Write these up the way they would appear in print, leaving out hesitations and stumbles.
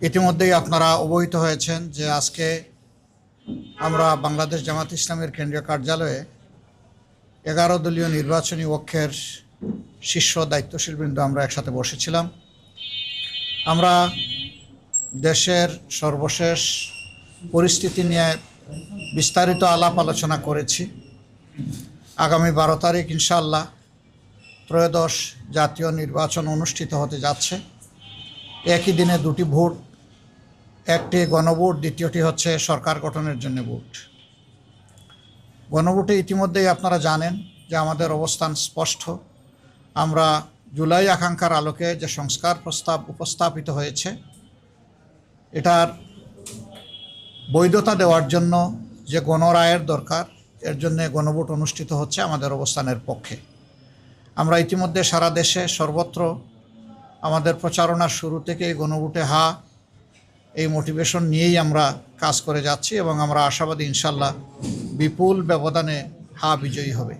ইতিমধ্যেই আপনারা অবহিত হয়েছেন যে আজকে আমরা বাংলাদেশ জামাত ইসলামের কেন্দ্রীয় কার্যালয়ে 11 দলীয় নির্বাচনী অক্ষের শীর্ষ দায়িত্বশীলবৃন্দ আমরা একসাথে বসেছিলাম। আমরা দেশের সর্বশেষ পরিস্থিতি নিয়ে বিস্তারিত আলাপ আলোচনা করেছি। আগামী 12 তারিখ ইনশাআল্লাহ ত্রয়োদশ জাতীয় নির্বাচন অনুষ্ঠিত হতে যাচ্ছে। একই দিনে দুটি ভোট, একটি গণভোট, দ্বিতীয়টি হচ্ছে সরকার গঠনের জন্য ভোট। গণভোটে ইতিমধ্যেই আপনারা জানেন যে আমাদের অবস্থান স্পষ্ট। আমরা জুলাই আকাঙ্ক্ষার আলোকে যে সংস্কার প্রস্তাব উপস্থাপিত হয়েছে এটার বৈধতা দেওয়ার জন্য যে গণরায়ের দরকার, এর জন্য গণভোট অনুষ্ঠিত হচ্ছে আমাদের অবস্থানের পক্ষে। আমরা ইতিমধ্যে সারা দেশে সর্বত্র আমাদের প্রচারণার শুরু থেকে গণভোটে হা এই মোটিভেশন নিয়েই আমরা কাজ করে যাচ্ছি এবং আমরা আশাবাদী ইনশাল্লাহ বিপুল ব্যবধানে হা বিজয়ী হবে।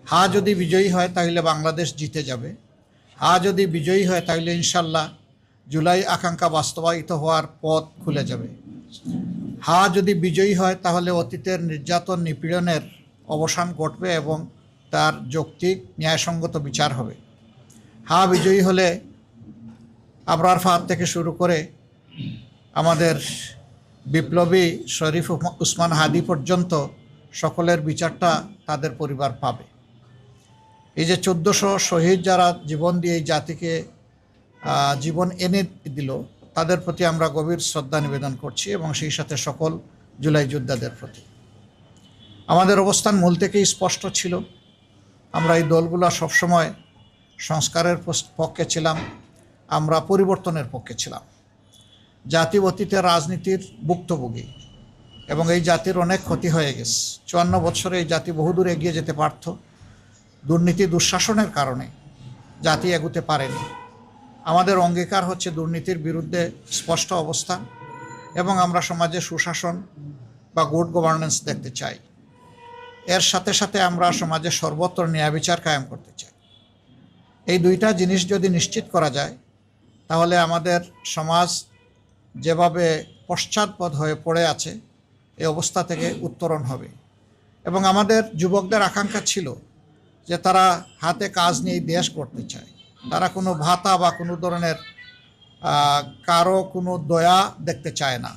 হা যদি বিজয়ী হয় তাহলে বাংলাদেশ জিতে যাবে। হা যদি বিজয়ী হয় তাহলে ইনশাল্লাহ জুলাই আকাঙ্ক্ষা বাস্তবায়িত হওয়ার পথ খুলে যাবে। হা যদি বিজয়ী হয় তাহলে অতীতের নির্যাতন নিপীড়নের অবসান ঘটবে এবং তার যৌক্তিক ন্যায়সঙ্গত বিচার হবে। হা বিজয়ী হলে আবরার ফাহাদ থেকে শুরু করে আমাদের বিপ্লবী শরীফ উসমান হাদি পর্যন্ত সকলের বিচারটা তাদের পরিবার পাবে। এই যে 1400 শহীদ যারা জীবন দিয়ে এই জাতিকে জীবন এনে দিল, তাদের প্রতি আমরা গভীর শ্রদ্ধা নিবেদন করছি এবং সেই সাথে সকল জুলাই যোদ্ধাদের প্রতি। আমাদের অবস্থান মূল থেকেই স্পষ্ট ছিল। আমরা এই দলগুলো সবসময় সংস্কারের পক্ষে ছিলাম, আমরা পরিবর্তনের পক্ষে ছিলাম। জাতি অতীতের রাজনীতির ভুক্তভোগী এবং এই জাতির অনেক ক্ষতি হয়ে গেছে। 54 বছরে এই জাতি বহুদূর এগিয়ে যেতে পারত। দুর্নীতি দুঃশাসনের কারণে জাতি এগুতে পারেনি। আমাদের অঙ্গীকার হচ্ছে দুর্নীতির বিরুদ্ধে স্পষ্ট অবস্থান এবং আমরা সমাজে সুশাসন বা গুড গভর্নেন্স দেখতে চাই। এর সাথে সাথে আমরা সমাজে সর্বত্র ন্যায় বিচার কায়েম করতে চাই। এই দুইটা জিনিস যদি নিশ্চিত করা যায় তাহলে আমাদের সমাজ যেভাবে পশ্চাৎপদ হয়ে পড়ে আছে এই অবস্থা থেকে উত্তরণ হবে। এবং আমাদের যুবকদের আকাঙ্ক্ষা ছিল যে তারা হাতে কাজ নিয়ে দেশ গড়তে চায়। তারা কোনো ভাতা বা কোনো ধরনের কারো কোনো দয়া দেখতে চায় না।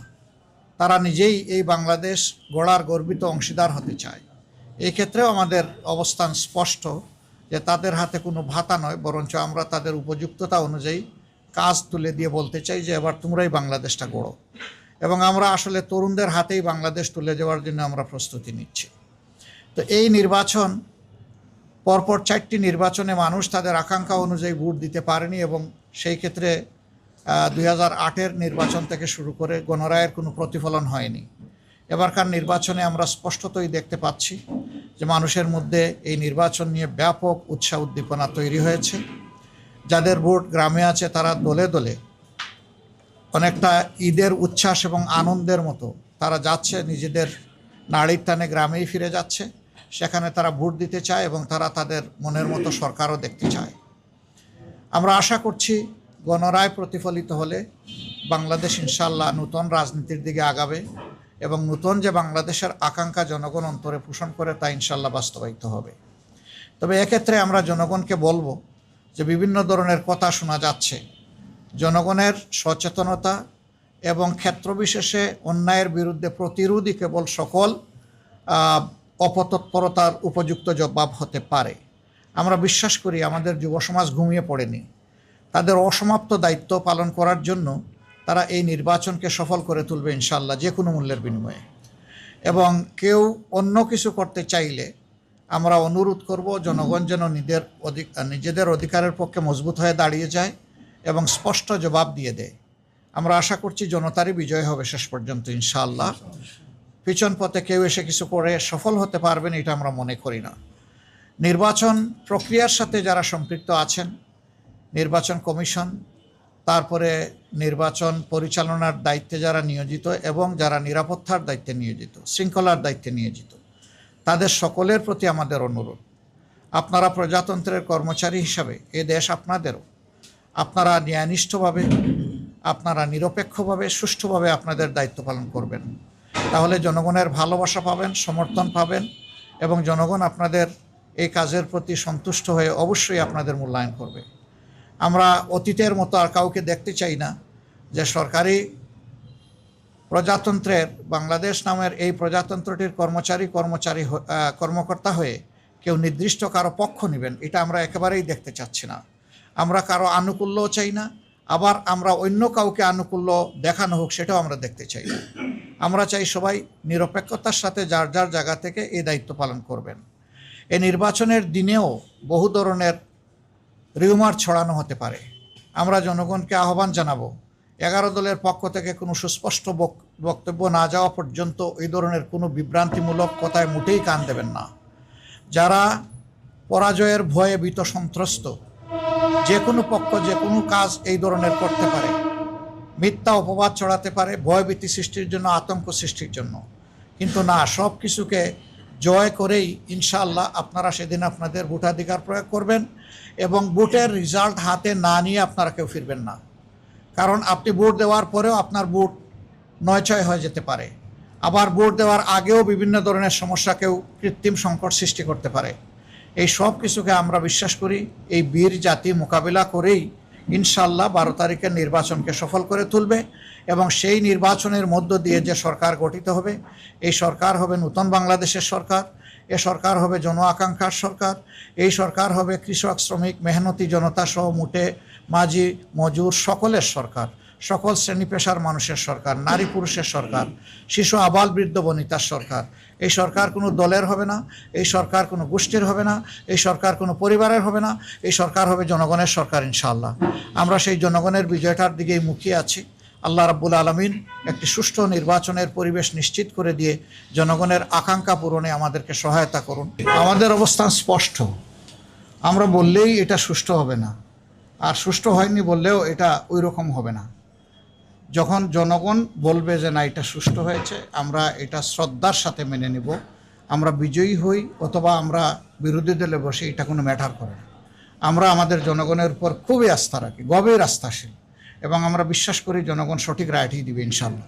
তারা নিজেই এই বাংলাদেশ গড়ার গর্বিত অংশীদার হতে চায়। এই ক্ষেত্রেও আমাদের অবস্থান স্পষ্ট যে তাদের হাতে কোনো ভাতা নয়, বরঞ্চ আমরা তাদের উপযুক্ততা অনুযায়ী কাজ তুলে দিয়ে বলতে চাই যে এবার তোমরাই বাংলাদেশটা গড়ো। এবং আমরা আসলে তরুণদের হাতেই বাংলাদেশ তুলে যাওয়ার জন্য আমরা প্রস্তুতি নিচ্ছি। তো এই নির্বাচন, পরপর 4টি নির্বাচনে মানুষ তাদের আকাঙ্ক্ষা অনুযায়ী ভোট দিতে পারেনি এবং সেই ক্ষেত্রে 2008-এর নির্বাচন থেকে শুরু করে গণরায়ের কোনো প্রতিফলন হয়নি। এবারকার নির্বাচনে আমরা স্পষ্টতই দেখতে পাচ্ছি যে মানুষের মধ্যে এই নির্বাচন নিয়ে ব্যাপক উৎসাহ উদ্দীপনা তৈরি হয়েছে। যাদের ভোট গ্রামে আছে তারা দলে দলে অনেকটা ঈদের উচ্ছ্বাস এবং আনন্দের মতো তারা যাচ্ছে, নিজেদের নাড়ির টানে গ্রামেই ফিরে যাচ্ছে। সেখানে তারা ভোট দিতে চায় এবং তারা তাদের মনের মতো সরকারও দেখতে চায়। আমরা আশা করছি গণরায় প্রতিফলিত হলে বাংলাদেশ ইনশাআল্লাহ নতুন রাজনীতির দিকে আগাবে এবং নতুন যে বাংলাদেশের আকাঙ্ক্ষা জনগণ অন্তরে পোষণ করে তা ইনশাআল্লাহ বাস্তবায়িত হবে। তবে এক্ষেত্রে আমরা জনগণকে বলবো যে বিভিন্ন ধরনের কথা শোনা যাচ্ছে। জনগণের সচেতনতা এবং ক্ষেত্রবিশেষে অন্যায়ের বিরুদ্ধে প্রতিরোধই কেবল সকল অপতৎপরতার উপযুক্ত জবাব হতে পারে। আমরা বিশ্বাস করি আমাদের যুব সমাজ ঘুমিয়ে পড়েনি। তাদের অসমাপ্ত দায়িত্ব পালন করার জন্য তারা এই নির্বাচনকে সফল করে তুলবে ইনশাআল্লাহ যে কোনো মূল্যের বিনিময়ে। এবং কেউ অন্য কিছু করতে চাইলে আমরা অনুরোধ করব জনগণ যেন নিজেদের অধিকারের পক্ষে মজবুত হয়ে দাঁড়িয়ে যায় এবং স্পষ্ট জবাব দিয়ে দেয়। আমরা আশা করছি জনতারই বিজয় হবে শেষ পর্যন্ত ইনশাআল্লাহ। পিছন পথে কেউ এসে কিছু করে সফল হতে পারবেন এটা আমরা মনে করি না। নির্বাচন প্রক্রিয়ার সাথে যারা সম্পৃক্ত আছেন, নির্বাচন কমিশন, তারপরে নির্বাচন পরিচালনার দায়িত্বে যারা নিয়োজিত এবং যারা নিরাপত্তার দায়িত্বে নিয়োজিত, শৃঙ্খলার দায়িত্বে নিয়োজিত, তাদের সকলের প্রতি আমাদের অনুরোধ, আপনারা প্রজাতন্ত্রের কর্মচারী হিসাবে এ দেশ আপনাদেরও। আপনারা ন্যায়নিষ্ঠভাবে আপনারা নিরপেক্ষভাবে সুষ্ঠুভাবে আপনাদের দায়িত্ব পালন করবেন। তাহলে জনগণের ভালোবাসা পাবেন, সমর্থন পাবেন এবং জনগণ আপনাদের এই কাজের প্রতি সন্তুষ্ট হয়ে অবশ্যই আপনাদের মূল্যায়ন করবে। আমরা অতীতের মতো আর কাউকে দেখতে চাই না যে সরকারি প্রজাতন্ত্রের বাংলাদেশ নামের এই প্রজাতন্ত্রটির কর্মকর্তা হয়ে কেউ নির্দিষ্ট কারো পক্ষ নেবেন, এটা আমরা একেবারেই দেখতে চাচ্ছি না। আমরা কারো আনুকূল্যও চাই না, আবার আমরা অন্য কাউকে আনুকূল্য দেখানো হোক সেটাও আমরা দেখতে চাই না। আমরা চাই সবাই নিরপেক্ষতার সাথে যার যার জায়গা থেকে এই দায়িত্ব পালন করবেন। এই নির্বাচনের দিনেও বহু ধরনের রিউমার ছড়ানো হতে পারে। আমরা জনগণকে আহ্বান জানাবো, 11 দলের পক্ষ থেকে কোনো সুস্পষ্ট বক্তব্য না যাওয়া পর্যন্ত এই ধরনের কোনো বিভ্রান্তিমূলক কথায় মোটেই কান দেবেন না। যারা পরাজয়ের ভয়ে ভীত সন্ত্রস্ত, যে কোনো পক্ষ যে কোনো কাজ এই ধরনের করতে পারে, মিথ্যা অপবাদ ছড়াতে পারে ভয়ভীতি সৃষ্টির জন্য, আতঙ্ক সৃষ্টির জন্য। কিন্তু না, সব কিছুকে জয় করেই ইনশাআল্লাহ আপনারা সেদিন আপনাদের ভোটাধিকার প্রয়োগ করবেন এবং ভোটের রেজাল্ট হাতে না নিয়ে আপনারা কেউ ফিরবেন না। কারণ আপনি ভোট দেওয়ার পরেও আপনার ভোট নয়ছয় হয়ে যেতে পারে, আবার ভোট দেওয়ার আগেও বিভিন্ন ধরনের সমস্যা কেউ কৃত্রিম সংকট সৃষ্টি করতে পারে। এই সব কিছুকে আমরা বিশ্বাস করি এই বীর জাতি মোকাবিলা করেই ইনশাআল্লাহ 12 তারিখের নির্বাচনকে সফল করে তুলবে এবং সেই নির্বাচনের মধ্য দিয়ে যে সরকার গঠিত হবে, এই সরকার হবে নতুন বাংলাদেশের সরকার, এ সরকার হবে জন আকাঙ্ক্ষার সরকার, এই সরকার হবে কৃষক, শ্রমিক, মেহনতি জনতা সহ মুটে মাঝি মজুর সকলের সরকার, সকল শ্রেণী পেশার মানুষের সরকার, নারী পুরুষের সরকার, শিশু আবাল বৃদ্ধ বনিতার সরকার। এই সরকার কোনো দলের হবে না, এই সরকার কোনো গোষ্ঠীর হবে না, এই সরকার কোনো পরিবারের হবে না, এই সরকার হবে জনগণের সরকার ইনশাআল্লাহ। আমরা সেই জনগণের বিজয়টার দিকেই মুখিয়ে আছি। আল্লাহ রাব্বুল আলামিন একটি সুষ্ঠু নির্বাচনের পরিবেশ নিশ্চিত করে দিয়ে জনগণের আকাঙ্ক্ষা পূরণে আমাদেরকে সহায়তা করুন। আমাদের অবস্থান স্পষ্ট, আমরা বললেই এটা সুষ্ঠু হবে না, আর সুষ্ঠু হয়নি বললেও এটা ওই রকম হবে না। যখন জনগণ বলবে যে না এটা সুষ্ঠু হয়েছে, আমরা এটা শ্রদ্ধার সাথে মেনে নেব। আমরা বিজয়ী হই অথবা আমরা বিরোধী দলে বসে, এটা কোনো ম্যাটার করে না। আমরা আমাদের জনগণের উপর খুবই আস্থা রাখি, গভীর আস্থাশীল, এবং আমরা বিশ্বাস করি জনগণ সঠিক রায়টি দিবে ইনশাআল্লাহ।